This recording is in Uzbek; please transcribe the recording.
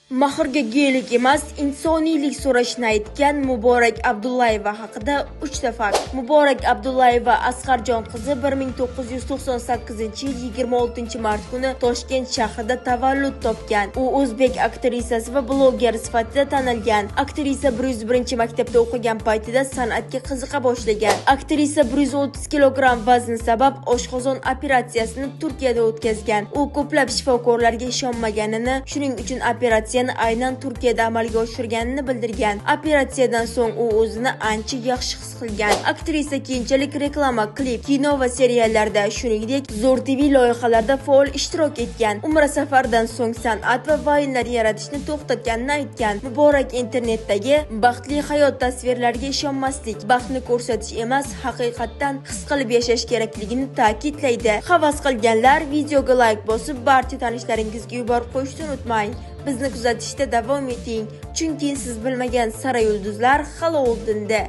Mahrga geylik emas, insoniylik so'rashini aytgan Muborak Abdullayeva haqida 3 ta fakt. Muborak Abdullayeva Asqarjon qizi 1998-yil 26-mart kuni Toshkent shahrida tavallud topgan. U o'zbek aktrisasi va blogger sifatida tanilgan. Aktrisa 101 maktabda o'qigan paytida san'atga qiziqa boshlagan. Aktrisa 130 kilogramm vazni sabab oshqozon operatsiyasini Turkiyada o'tkazgan. U ko'plab shifokorlarga ishonmaganini, shuning uchun operatsiyani aynan Turkiyada amalga oshirganini bildirgan. Operatsiyadan so'ng u o'zini ancha yaxshi his qilgan. Aktrisa keyinchalik reklama, klip, kino va seriallarda, shuningdek Zo'r TV loyihalarida faol ishtirok etgan. Umra safaridan so'ng san'at va vayinlar yaratishni to'xtatganini aytgan. Muborak internetdagi baxtli hayot tasvirlariga ishonmaslik, baxtni ko'rsatish emas, haqiqatdan his qilib yashash kerakligini ta'kidlaydi. Havas qilganlar videoga like bosib, barcha tanishlaringizga yuborib qo'yishni unutmang. Bizni kuzatishda davom eting, chunki siz bilmagan sara yulduzlar hali oldinda.